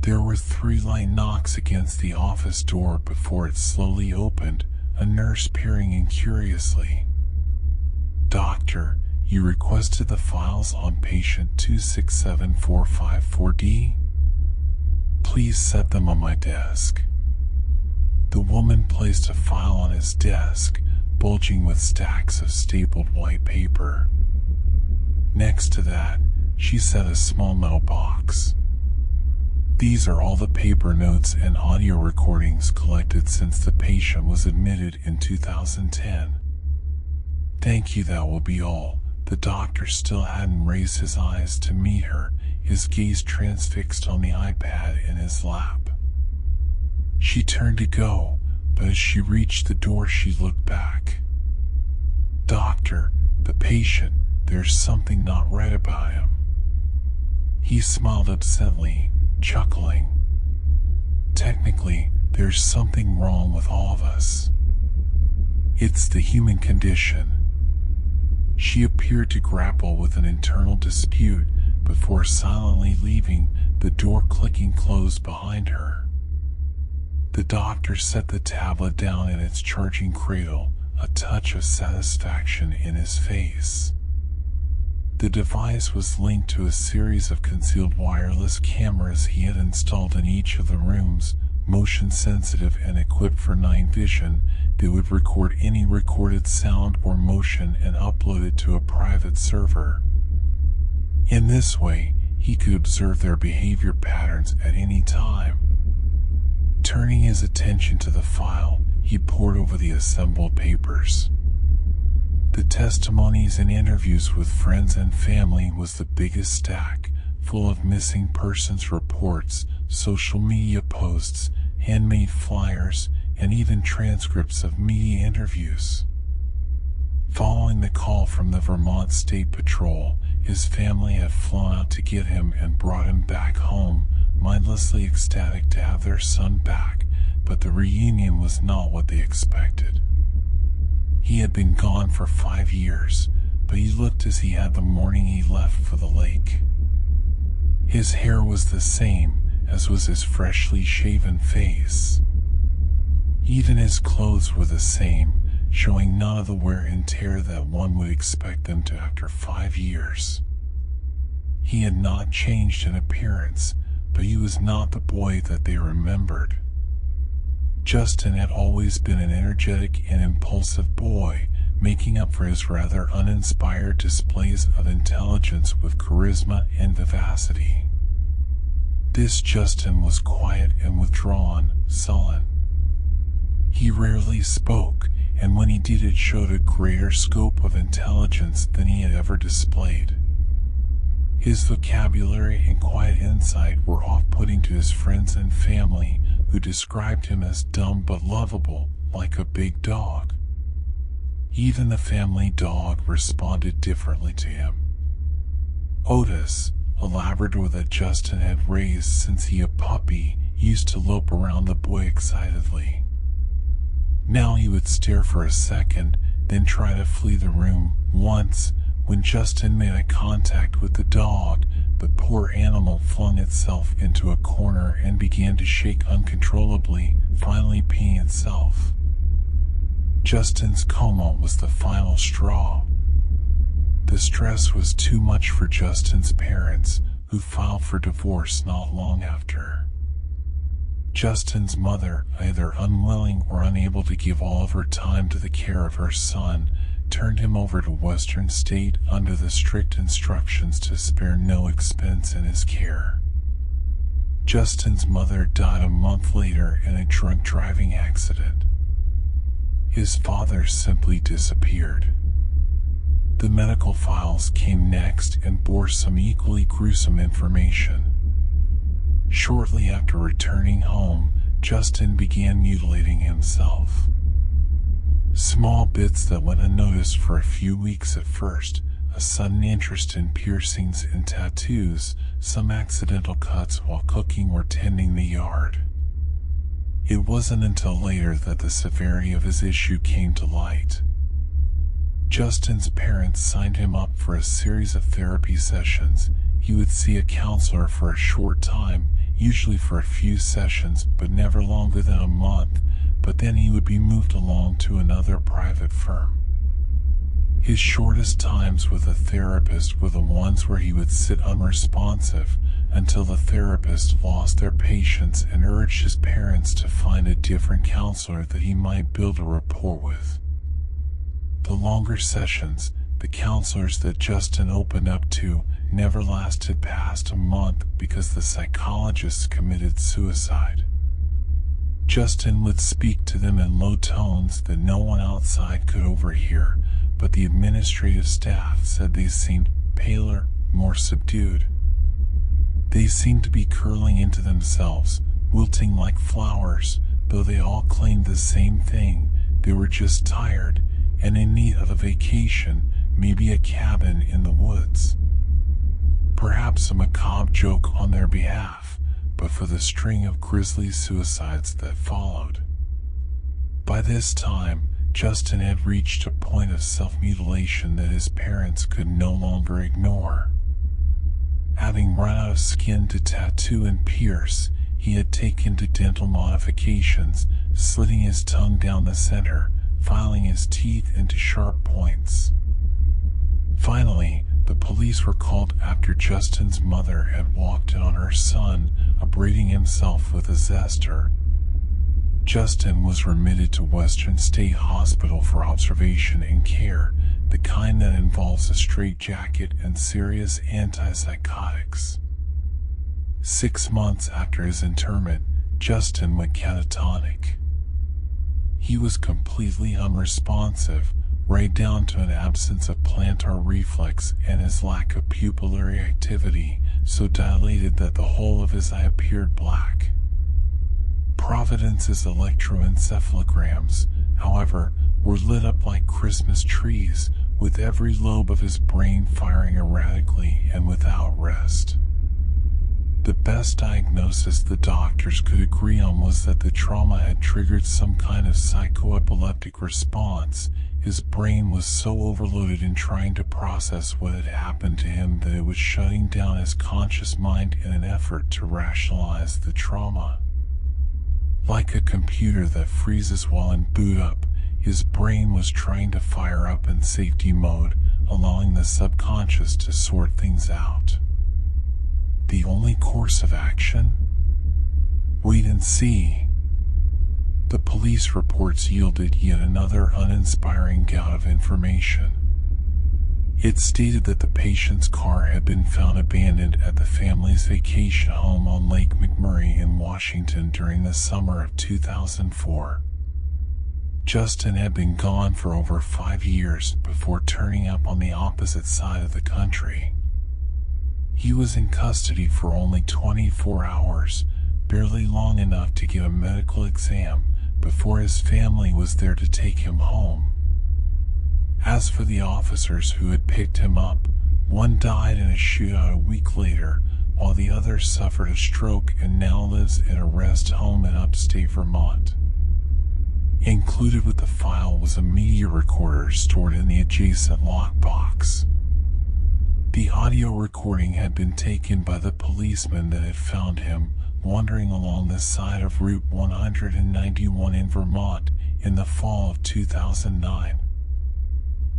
There were 3 light knocks against the office door before it slowly opened, a nurse peering in curiously. "Doctor, you requested the files on patient 267454D? Please set them on my desk." The woman placed a file on his desk, bulging with stacks of stapled white paper. Next to that, she set a small metal box. "These are all the paper notes and audio recordings collected since the patient was admitted in 2010. Thank you, that will be all." The doctor still hadn't raised his eyes to meet her, his gaze transfixed on the iPad in his lap. She turned to go, but as she reached the door she looked back. "Doctor, the patient, there's something not right about him." He smiled absently, chuckling. "Technically, there's something wrong with all of us. It's the human condition." She appeared to grapple with an internal dispute before silently leaving, the door clicking closed behind her. The doctor set the tablet down in its charging cradle, a touch of satisfaction in his face. The device was linked to a series of concealed wireless cameras he had installed in each of the rooms, motion sensitive and equipped for night vision, that would record any recorded sound or motion and upload it to a private server. In this way, he could observe their behavior patterns at any time. Turning his attention to the file, he pored over the assembled papers. The testimonies and interviews with friends and family was the biggest stack, full of missing persons reports, social media posts, handmade flyers, and even transcripts of media interviews. Following the call from the Vermont State Patrol, his family had flown out to get him and brought him back home, mindlessly ecstatic to have their son back, but the reunion was not what they expected. He had been gone for 5 years, but he looked as he had the morning he left for the lake. His hair was the same, as was his freshly shaven face. Even his clothes were the same, showing none of the wear and tear that one would expect them to after 5 years. He had not changed in appearance, but he was not the boy that they remembered. Justin had always been an energetic and impulsive boy, making up for his rather uninspired displays of intelligence with charisma and vivacity. This Justin was quiet and withdrawn, sullen. He rarely spoke, and when he did it showed a greater scope of intelligence than he had ever displayed. His vocabulary and quiet insight were off-putting to his friends and family, who described him as dumb but lovable, like a big dog. Even the family dog responded differently to him. Otis, a Labrador that Justin had raised since he a puppy, used to lope around the boy excitedly. Now he would stare for a second, then try to flee the room. Once, when Justin made eye contact with the dog, the poor animal flung itself into a corner and began to shake uncontrollably, finally peeing itself. Justin's coma was the final straw. The stress was too much for Justin's parents, who filed for divorce not long after. Justin's mother, either unwilling or unable to give all of her time to the care of her son, turned him over to Western State under the strict instructions to spare no expense in his care. Justin's mother died a month later in a drunk driving accident. His father simply disappeared. The medical files came next and bore some equally gruesome information. Shortly after returning home, Justin began mutilating himself. Small bits that went unnoticed for a few weeks at first, a sudden interest in piercings and tattoos, some accidental cuts while cooking or tending the yard. It wasn't until later that the severity of his issue came to light. Justin's parents signed him up for a series of therapy sessions. He would see a counselor for a short time, usually for a few sessions but never longer than a month, but then he would be moved along to another private firm. His shortest times with a therapist were the ones where he would sit unresponsive until the therapist lost their patience and urged his parents to find a different counselor that he might build a rapport with. The longer sessions, the counselors that Justin opened up to, never lasted past a month because the psychologists committed suicide. Justin would speak to them in low tones that no one outside could overhear, but the administrative staff said they seemed paler, more subdued. They seemed to be curling into themselves, wilting like flowers, though they all claimed the same thing: they were just tired and in need of a vacation, maybe a cabin in the woods. Perhaps a macabre joke on their behalf, but for the string of grisly suicides that followed. By this time, Justin had reached a point of self-mutilation that his parents could no longer ignore. Having run out of skin to tattoo and pierce, he had taken to dental modifications, slitting his tongue down the center, filing his teeth into sharp points. Finally, the police were called after Justin's mother had walked in on her son, abrading himself with a zester. Justin was remitted to Western State Hospital for observation and care, the kind that involves a straitjacket and serious antipsychotics. 6 months after his interment, Justin went catatonic. He was completely unresponsive, right down to an absence of plantar reflex and his lack of pupillary activity, so dilated that the whole of his eye appeared black. Providence's electroencephalograms, however, were lit up like Christmas trees, with every lobe of his brain firing erratically and without rest. The best diagnosis the doctors could agree on was that the trauma had triggered some kind of psychoepileptic response. His brain was so overloaded in trying to process what had happened to him that it was shutting down his conscious mind in an effort to rationalize the trauma. Like a computer that freezes while in boot up, his brain was trying to fire up in safety mode, allowing the subconscious to sort things out. The only course of action? Wait and see. The police reports yielded yet another uninspiring gout of information. It stated that the patient's car had been found abandoned at the family's vacation home on Lake McMurray in Washington during the summer of 2004. Justin had been gone for over 5 years before turning up on the opposite side of the country. He was in custody for only 24 hours, barely long enough to get a medical exam, before his family was there to take him home. As for the officers who had picked him up, one died in a shootout a week later, while the other suffered a stroke and now lives in a rest home in upstate Vermont. Included with the file was a media recorder stored in the adjacent lockbox. The audio recording had been taken by the policeman that had found him wandering along the side of Route 191 in Vermont in the fall of 2009.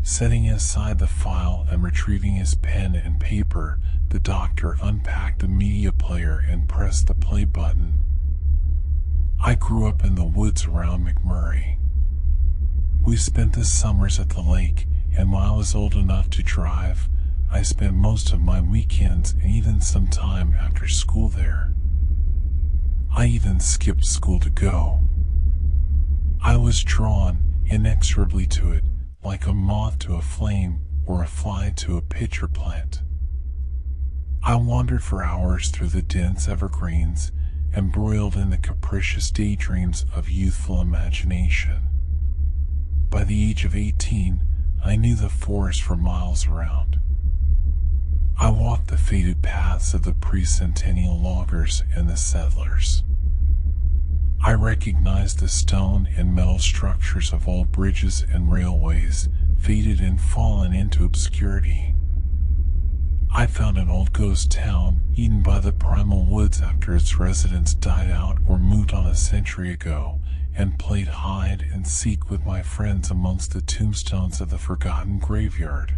Setting aside the file and retrieving his pen and paper, the doctor unpacked the media player and pressed the play button. I grew up in the woods around McMurray. We spent the summers at the lake, and when I was old enough to drive, I spent most of my weekends and even some time after school there. I even skipped school to go. I was drawn inexorably to it, like a moth to a flame or a fly to a pitcher plant. I wandered for hours through the dense evergreens, embroiled in the capricious daydreams of youthful imagination. By the age of 18, I knew the forest for miles around. I walked the faded paths of the pre-centennial loggers and the settlers. I recognized the stone and metal structures of old bridges and railways, faded and fallen into obscurity. I I found an old ghost town eaten by the primal woods after its residents died out or moved on a century ago, and played hide and seek with my friends amongst the tombstones of the forgotten graveyard.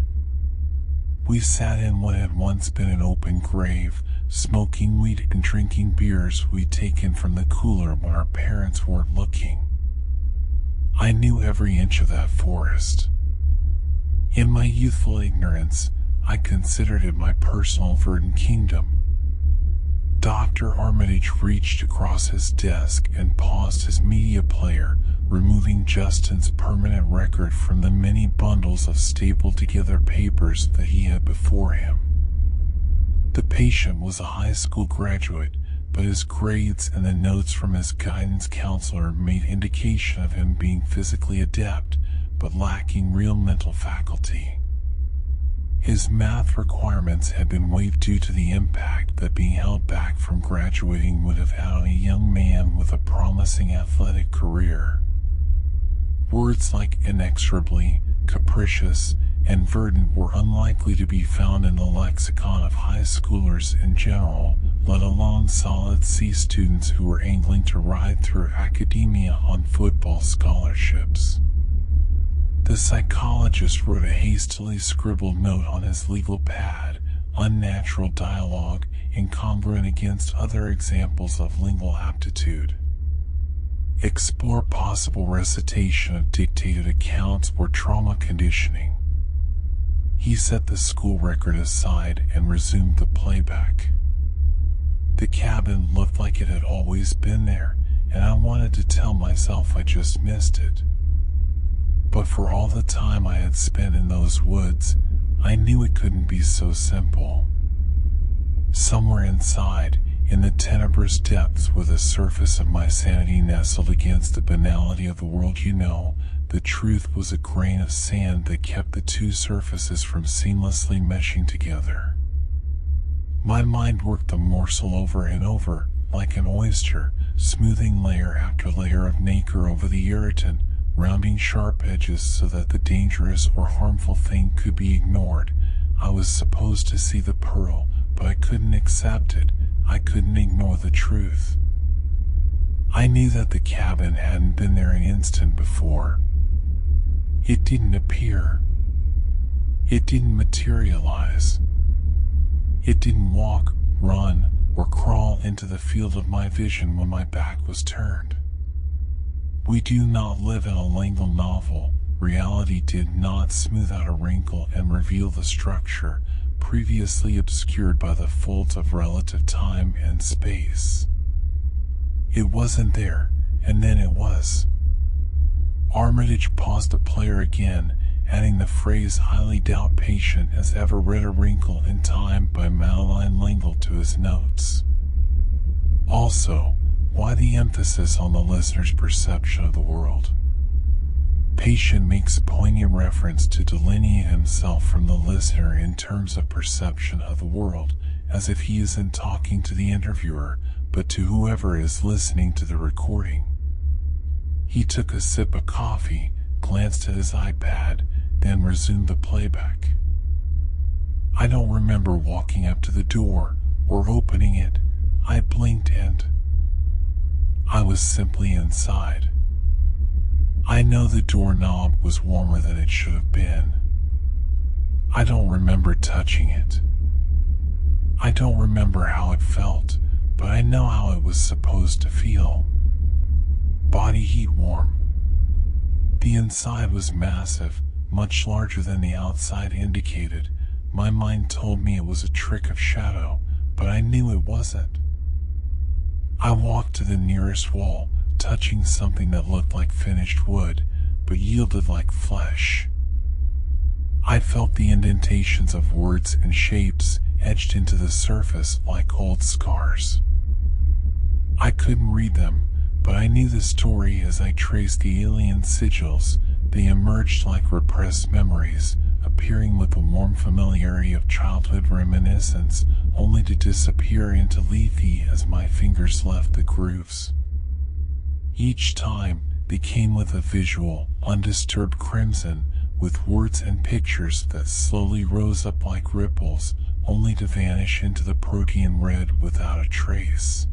We sat in what had once been an open grave, smoking weed and drinking beers we'd taken from the cooler when our parents weren't looking. I knew every inch of that forest. In my youthful ignorance, I considered it my personal verdant kingdom. Dr. Armitage reached across his desk and paused his media player, removing Justin's permanent record from the many bundles of stapled-together papers that he had before him. The patient was a high school graduate, but his grades and the notes from his guidance counselor made indication of him being physically adept, but lacking real mental faculty. His math requirements had been waived due to the impact that being held back from graduating would have had on a young man with a promising athletic career. Words like inexorably, capricious, and verdant were unlikely to be found in the lexicon of high schoolers in general, let alone solid C students who were angling to ride through academia on football scholarships. The psychologist wrote a hastily scribbled note on his legal pad, unnatural dialogue, incongruent against other examples of lingual aptitude. Explore possible recitation of dictated accounts or trauma conditioning. He set the school record aside and resumed the playback. The cabin looked like it had always been there, and I wanted to tell myself I just missed it. But for all the time I had spent in those woods, I knew it couldn't be so simple. Somewhere inside, in the tenebrous depths where the surface of my sanity nestled against the banality of the world, the truth was a grain of sand that kept the two surfaces from seamlessly meshing together. My mind worked the morsel over and over, like an oyster, smoothing layer after layer of nacre over the irritant, rounding sharp edges so that the dangerous or harmful thing could be ignored. I was supposed to see the pearl, but I couldn't accept it. I couldn't ignore the truth. I knew that the cabin hadn't been there an instant before. It didn't appear. It didn't materialize. It didn't walk, run, or crawl into the field of my vision when my back was turned. We do not live in a legal novel. Reality did not smooth out a wrinkle and reveal the structure previously obscured by the folds of relative time and space. It wasn't there, and then it was. Armitage paused the player again, adding the phrase "highly doubt patient has ever read a wrinkle in time" by Madeline Lingle to his notes. Also, why the emphasis on the listener's perception of the world? Patient makes poignant reference to delineate himself from the listener in terms of perception of the world, as if he isn't talking to the interviewer, but to whoever is listening to the recording. He took a sip of coffee, glanced at his iPad, then resumed the playback. I don't remember walking up to the door or opening it. I blinked and I was simply inside. I know the doorknob was warmer than it should have been. I don't remember touching it. I don't remember how it felt, but I know how it was supposed to feel. Body heat warm. The inside was massive, much larger than the outside indicated. My mind told me it was a trick of shadow, but I knew it wasn't. I walked to the nearest wall, touching something that looked like finished wood, but yielded like flesh. I felt the indentations of words and shapes etched into the surface like old scars. I couldn't read them, but I knew the story as I traced the alien sigils. They emerged like repressed memories, appearing with the warm familiarity of childhood reminiscence, only to disappear into lethe as my fingers left the grooves. Each time, they came with a visual, undisturbed crimson, with words and pictures that slowly rose up like ripples, only to vanish into the protein red without a trace.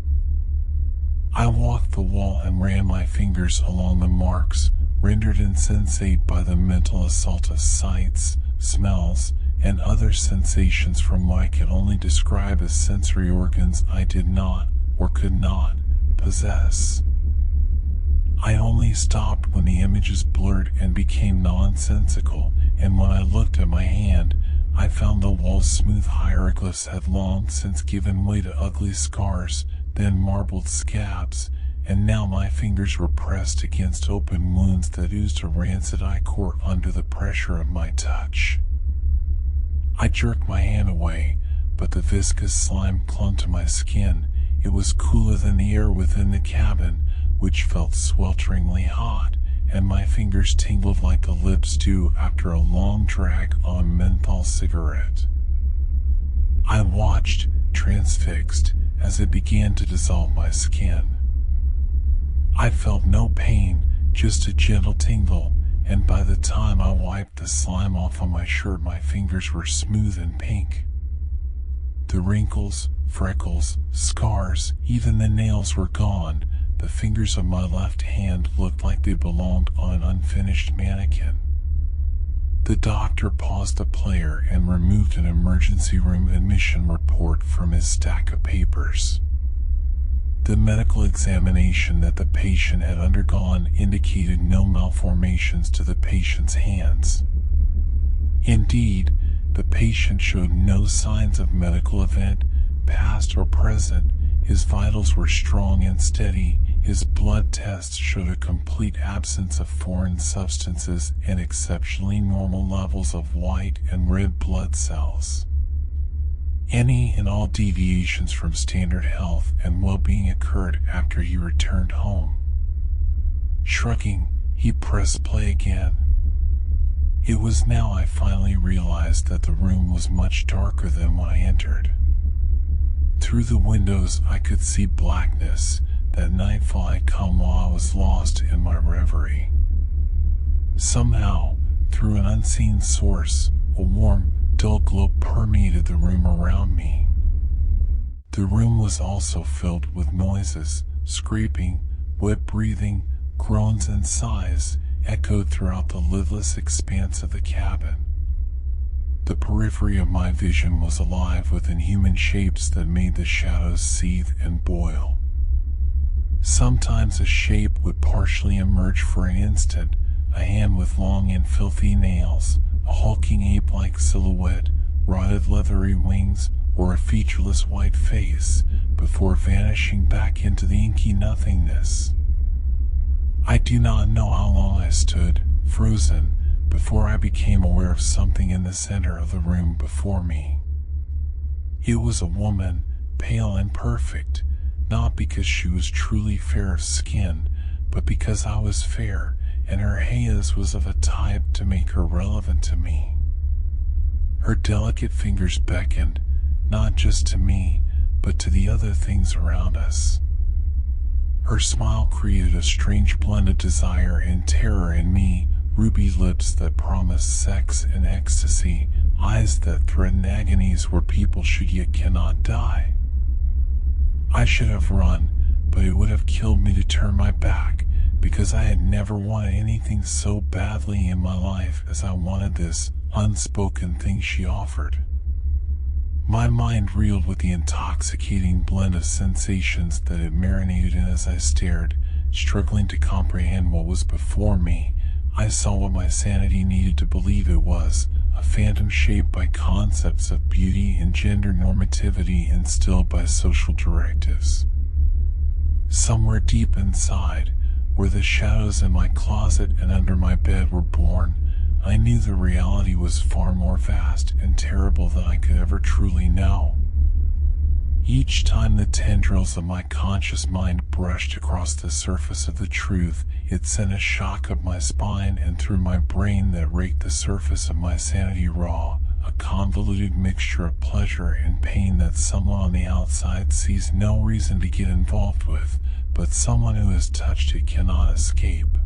I walked the wall and ran my fingers along the marks, rendered insensate by the mental assault of sights, smells, and other sensations from what I could only describe as sensory organs I did not, or could not, possess. I only stopped when the images blurred and became nonsensical, and when I looked at my hand, I found the wall's smooth hieroglyphs had long since given way to ugly scars, then marbled scabs, and now my fingers were pressed against open wounds that oozed a rancid ichor under the pressure of my touch. I jerked my hand away, but the viscous slime clung to my skin. It was cooler than the air within the cabin, which felt swelteringly hot, and my fingers tingled like the lips do after a long drag on a menthol cigarette. I watched, transfixed, as it began to dissolve my skin. I felt no pain, just a gentle tingle, and by the time I wiped the slime off on my shirt, my fingers were smooth and pink. The wrinkles, freckles, scars, even the nails were gone. The fingers of my left hand looked like they belonged on an unfinished mannequin. The doctor paused the player and removed an emergency room admission report from his stack of papers. The medical examination that the patient had undergone indicated no malformations to the patient's hands. Indeed, the patient showed no signs of medical event, past or present. His vitals were strong and steady. His blood tests showed a complete absence of foreign substances and exceptionally normal levels of white and red blood cells. Any and all deviations from standard health and well-being occurred after he returned home. Shrugging, he pressed play again. It was now I finally realized that the room was much darker than when I entered. Through the windows I could see blackness. That nightfall had come while I was lost in my reverie. Somehow, through an unseen source, a warm, dull glow permeated the room around me. The room was also filled with noises, scraping, wet breathing, groans and sighs echoed throughout the lidless expanse of the cabin. The periphery of my vision was alive with inhuman shapes that made the shadows seethe and boil. Sometimes a shape would partially emerge for an instant, a hand with long and filthy nails, a hulking ape-like silhouette, rotted leathery wings, or a featureless white face, before vanishing back into the inky nothingness. I do not know how long I stood, frozen, before I became aware of something in the center of the room before me. It was a woman, pale and perfect, not because she was truly fair of skin, but because I was fair, and her haze was of a type to make her relevant to me. Her delicate fingers beckoned, not just to me, but to the other things around us. Her smile created a strange blend of desire and terror in me, ruby lips that promised sex and ecstasy, eyes that threatened agonies where people should yet cannot die. I should have run, but it would have killed me to turn my back, because I had never wanted anything so badly in my life as I wanted this unspoken thing she offered. My mind reeled with the intoxicating blend of sensations that it marinated in as I stared, struggling to comprehend what was before me. I saw what my sanity needed to believe it was, a phantom shaped by concepts of beauty and gender normativity instilled by social directives. Somewhere deep inside, where the shadows in my closet and under my bed were born, I knew the reality was far more vast and terrible than I could ever truly know. Each time the tendrils of my conscious mind brushed across the surface of the truth, it sent a shock up my spine and through my brain that raked the surface of my sanity raw, a convoluted mixture of pleasure and pain that someone on the outside sees no reason to get involved with, but someone who has touched it cannot escape.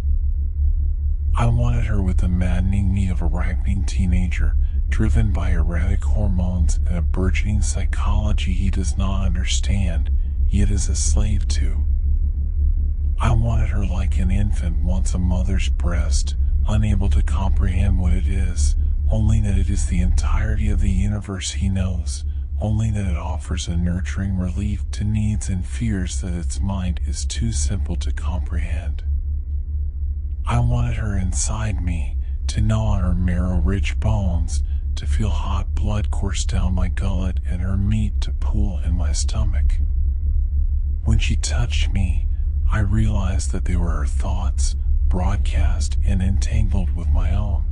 I wanted her with the maddening need of a ripening teenager, driven by erratic hormones and a burgeoning psychology he does not understand, yet is a slave to. I wanted her like an infant wants a mother's breast, unable to comprehend what it is, only that it is the entirety of the universe he knows, only that it offers a nurturing relief to needs and fears that its mind is too simple to comprehend. I wanted her inside me, to gnaw on her marrow-rich bones, to feel hot blood course down my gullet and her meat to pool in my stomach. When she touched me, I realized that they were her thoughts, broadcast and entangled with my own.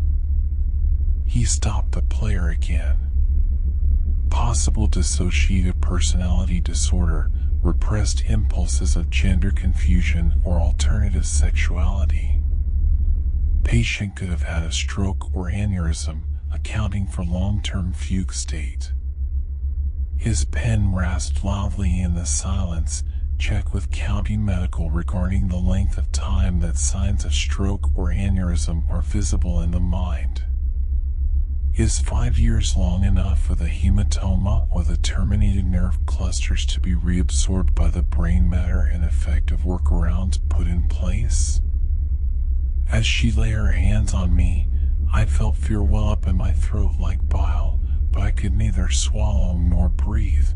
He stopped the player again. Possible dissociative personality disorder, repressed impulses of gender confusion or alternative sexuality. Patient could have had a stroke or aneurysm, accounting for long-term fugue state. His pen rasped loudly in the silence. Check with county medical regarding the length of time that signs of stroke or aneurysm are visible in the mind. Is 5 years long enough for the hematoma or the terminated nerve clusters to be reabsorbed by the brain matter and effective workarounds put in place? As she lay her hands on me, I felt fear well up in my throat like bile, but I could neither swallow nor breathe.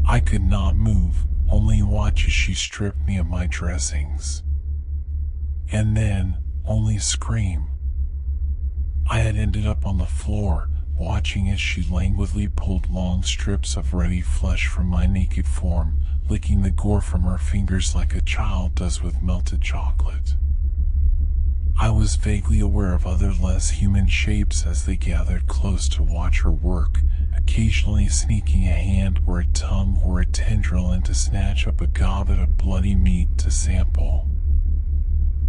I could not move, only watch as she stripped me of my dressings. And then, only scream. I had ended up on the floor, watching as she languidly pulled long strips of ready flesh from my naked form, licking the gore from her fingers like a child does with melted chocolate. I was vaguely aware of other less human shapes as they gathered close to watch her work, occasionally sneaking a hand or a tongue or a tendril in to snatch up a goblet of bloody meat to sample.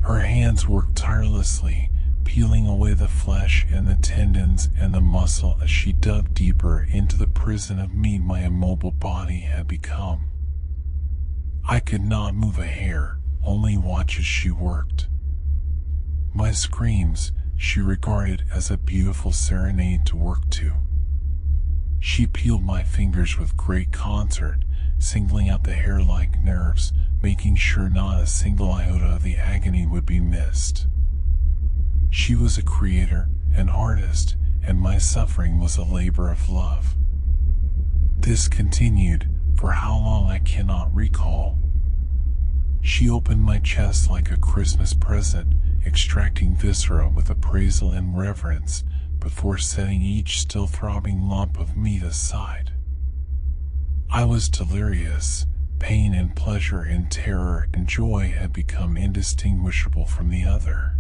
Her hands worked tirelessly, peeling away the flesh and the tendons and the muscle as she dug deeper into the prison of meat my immobile body had become. I could not move a hair, only watch as she worked. My screams she regarded as a beautiful serenade to work to. She peeled my fingers with great concert, singling out the hair-like nerves, making sure not a single iota of the agony would be missed. She was a creator, an artist, and my suffering was a labor of love. This continued, for how long I cannot recall. She opened my chest like a Christmas present, extracting viscera with appraisal and reverence, before setting each still throbbing lump of meat aside. I was delirious. Pain and pleasure and terror and joy had become indistinguishable from the other.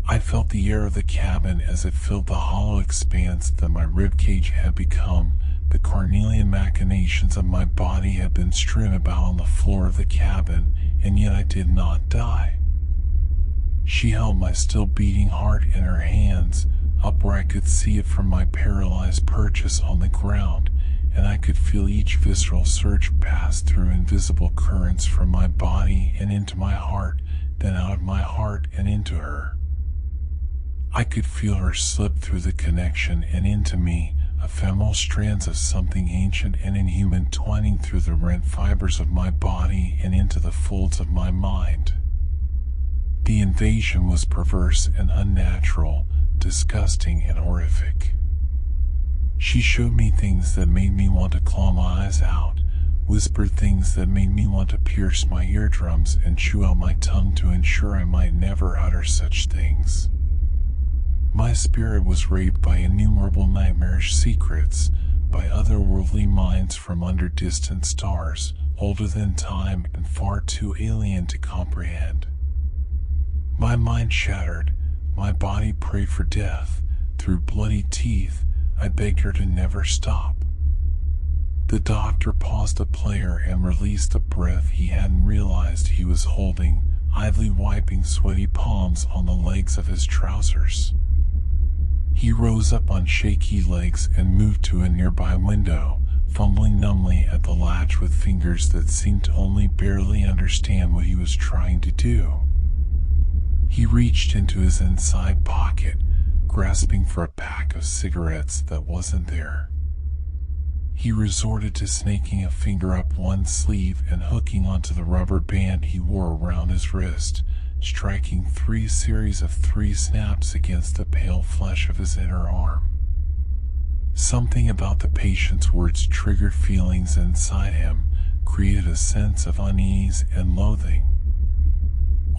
I felt the air of the cabin as it filled the hollow expanse that my ribcage had become. The carnelian machinations of my body had been strewn about on the floor of the cabin, and yet I did not die. She held my still beating heart in her hands, up where I could see it from my paralyzed perches on the ground, and I could feel each visceral surge pass through invisible currents from my body and into my heart, then out of my heart and into her. I could feel her slip through the connection and into me, ephemeral strands of something ancient and inhuman twining through the rent fibers of my body and into the folds of my mind. The invasion was perverse and unnatural, disgusting and horrific. She showed me things that made me want to claw my eyes out, whispered things that made me want to pierce my eardrums and chew out my tongue to ensure I might never utter such things. My spirit was raped by innumerable nightmarish secrets, by otherworldly minds from under distant stars, older than time and far too alien to comprehend. My mind shattered, my body prayed for death. Through bloody teeth, I begged her to never stop. The doctor paused the player and released the breath he hadn't realized he was holding, idly wiping sweaty palms on the legs of his trousers. He rose up on shaky legs and moved to a nearby window, fumbling numbly at the latch with fingers that seemed to only barely understand what he was trying to do. He reached into his inside pocket, grasping for a pack of cigarettes that wasn't there. He resorted to snaking a finger up one sleeve and hooking onto the rubber band he wore around his wrist, striking 3 series of 3 snaps against the pale flesh of his inner arm. Something about the patient's words triggered feelings inside him, created a sense of unease and loathing.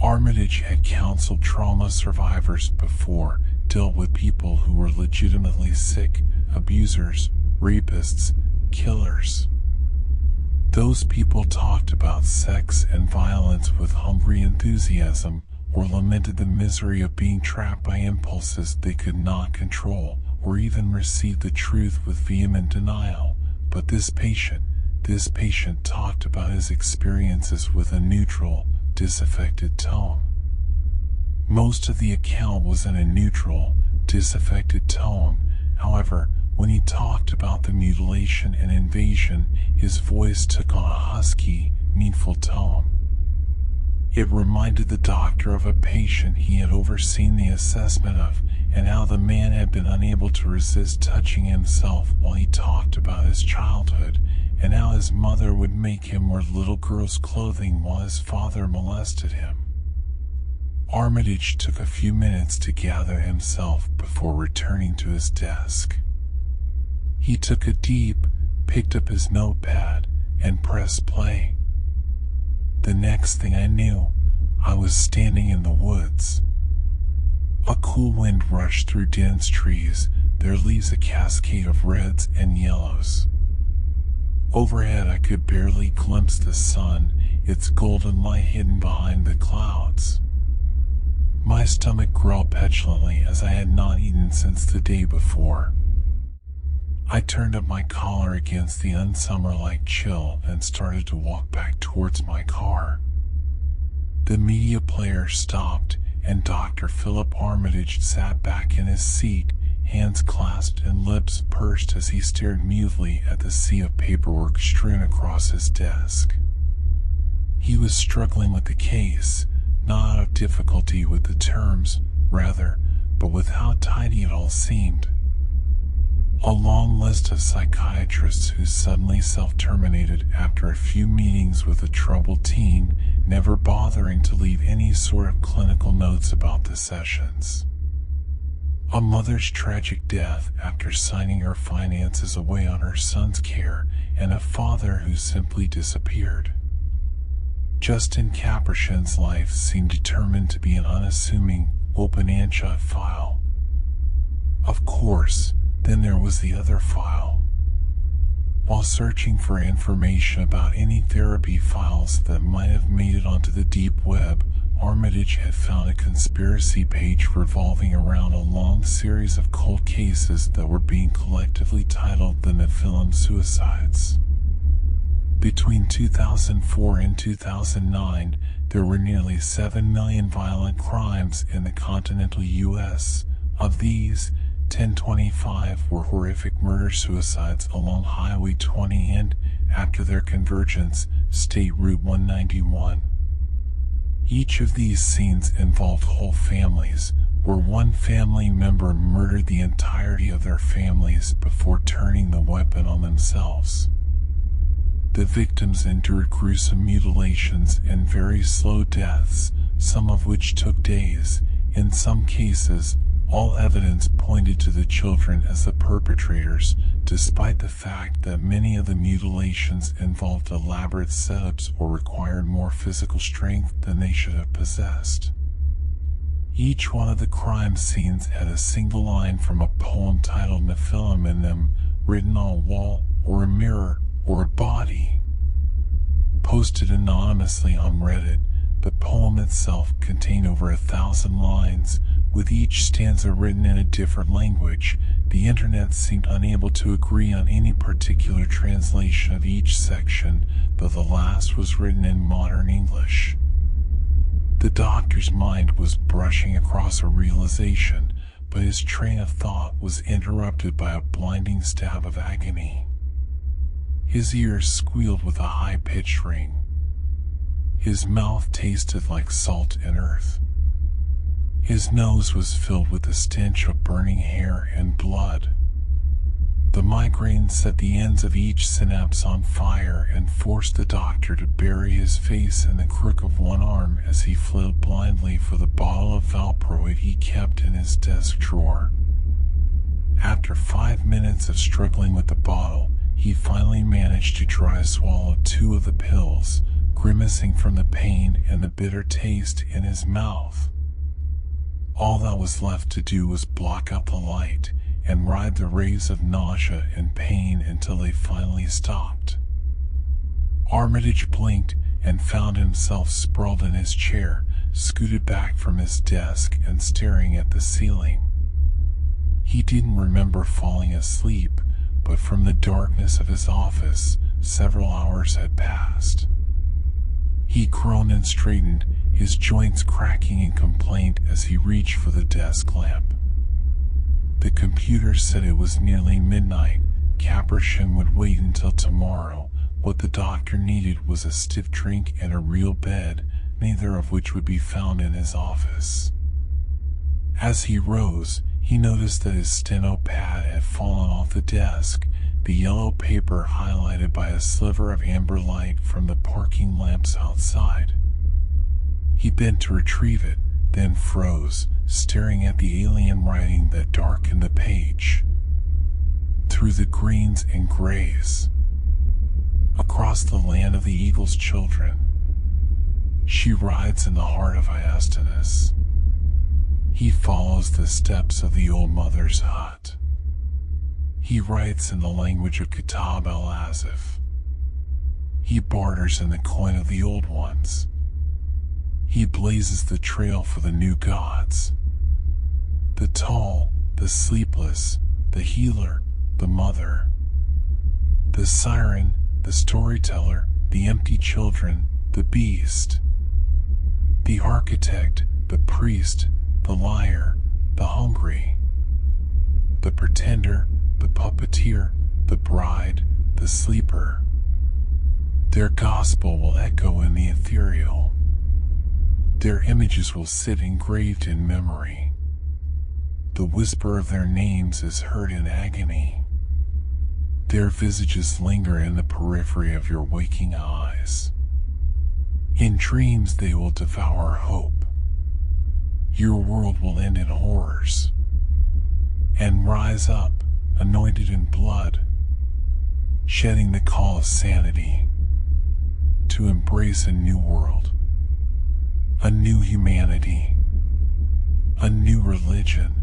Armitage had counseled trauma survivors before, dealt with people who were legitimately sick, abusers, rapists, killers. Those people talked about sex and violence with hungry enthusiasm, or lamented the misery of being trapped by impulses they could not control, or even received the truth with vehement denial. But this patient talked about his experiences with a neutral, disaffected tone. Most of the account was in a neutral, disaffected tone. However, when he talked about the mutilation and invasion, his voice took on a husky, meaningful tone. It reminded the doctor of a patient he had overseen the assessment of, and how the man had been unable to resist touching himself while he talked about his childhood, and how his mother would make him wear little girls' clothing while his father molested him. Armitage took a few minutes to gather himself before returning to his desk. He took a deep, picked up his notepad, and pressed play. The next thing I knew, I was standing in the woods. A cool wind rushed through dense trees, their leaves a cascade of reds and yellows. Overhead I could barely glimpse the sun, its golden light hidden behind the clouds. My stomach growled petulantly as I had not eaten since the day before. I turned up my collar against the unsummer-like chill and started to walk back towards my car. The media player stopped, and Dr. Philip Armitage sat back in his seat, hands clasped and lips pursed as he stared mutely at the sea of paperwork strewn across his desk. He was struggling with the case, not out of difficulty with the terms, rather, but with how tidy it all seemed. A long list of psychiatrists who suddenly self-terminated after a few meetings with a troubled teen, never bothering to leave any sort of clinical notes about the sessions. A mother's tragic death after signing her finances away on her son's care, and a father who simply disappeared. Justin Caperson's life seemed determined to be an unassuming, open-and-shut file. Of course, then there was the other file. While searching for information about any therapy files that might have made it onto the deep web, Armitage had found a conspiracy page revolving around a long series of cold cases that were being collectively titled the Nephilim suicides. Between 2004 and 2009, there were nearly 7 million violent crimes in the continental U.S. Of these, 1025 were horrific murder-suicides along Highway 20 and, after their convergence, State Route 191. Each of these scenes involved whole families, where one family member murdered the entirety of their families before turning the weapon on themselves. The victims endured gruesome mutilations and very slow deaths, some of which took days. In some cases, all evidence pointed to the children as the perpetrators, despite the fact that many of the mutilations involved elaborate setups or required more physical strength than they should have possessed. Each one of the crime scenes had a single line from a poem titled Nephilim in them, written on a wall or a mirror or a body. Posted anonymously on Reddit, the poem itself contained over 1,000 lines, with each stanza written in a different language. The internet seemed unable to agree on any particular translation of each section, though the last was written in modern English. The doctor's mind was brushing across a realization, but his train of thought was interrupted by a blinding stab of agony. His ears squealed with a high-pitched ring. His mouth tasted like salt and earth. His nose was filled with the stench of burning hair and blood. The migraine set the ends of each synapse on fire and forced the doctor to bury his face in the crook of one arm as he flailed blindly for the bottle of valproate he kept in his desk drawer. After 5 minutes of struggling with the bottle, he finally managed to dry swallow 2 of the pills, grimacing from the pain and the bitter taste in his mouth. All that was left to do was block out the light and ride the rays of nausea and pain until they finally stopped. Armitage blinked and found himself sprawled in his chair, scooted back from his desk and staring at the ceiling. He didn't remember falling asleep, but from the darkness of his office, several hours had passed. He groaned and straightened, his joints cracking in complaint as he reached for the desk lamp. The computer said it was nearly midnight. Capuchin would wait until tomorrow. What the doctor needed was a stiff drink and a real bed, neither of which would be found in his office. As he rose, he noticed that his steno pad had fallen off the desk, the yellow paper highlighted by a sliver of amber light from the parking lamps outside. He bent to retrieve it, then froze, staring at the alien writing that darkened the page. Through the greens and grays, across the land of the eagle's children, she rides in the heart of Iastinus. He follows the steps of the old mother's hut. He writes in the language of Kitab el-Azif. He barters in the coin of the old ones. He blazes the trail for the new gods. The tall, the sleepless, the healer, the mother. The siren, the storyteller, the empty children, the beast. The architect, the priest, the liar, the hungry. The pretender, the puppeteer, the bride, the sleeper. Their gospel will echo in the ethereal. Their images will sit engraved in memory. The whisper of their names is heard in agony. Their visages linger in the periphery of your waking eyes. In dreams they will devour hope. Your world will end in horrors, and rise up, anointed in blood, shedding the call of sanity, to embrace a new world, a new humanity, a new religion,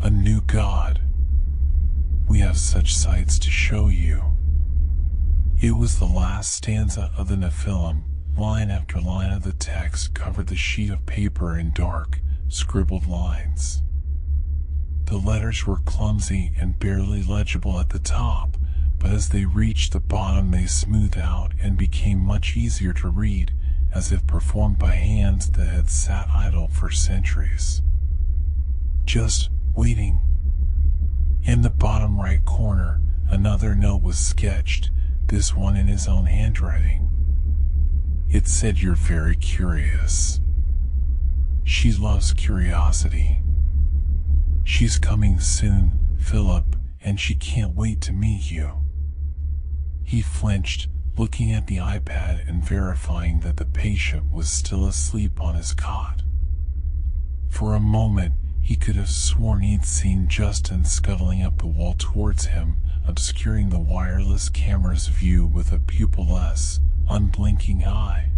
a new God. We have such sights to show you. It was the last stanza of the Nephilim. Line after line of the text covered the sheet of paper in dark, scribbled lines. The letters were clumsy and barely legible at the top, but as they reached the bottom they smoothed out and became much easier to read, as if performed by hands that had sat idle for centuries. Just waiting. In the bottom right corner, another note was sketched, this one in his own handwriting. It said, "You're very curious. She loves curiosity. She's coming soon, Philip, and she can't wait to meet you." He flinched, looking at the iPad and verifying that the patient was still asleep on his cot. For a moment, he could have sworn he'd seen Justin scuttling up the wall towards him, obscuring the wireless camera's view with a pupilless, unblinking eye.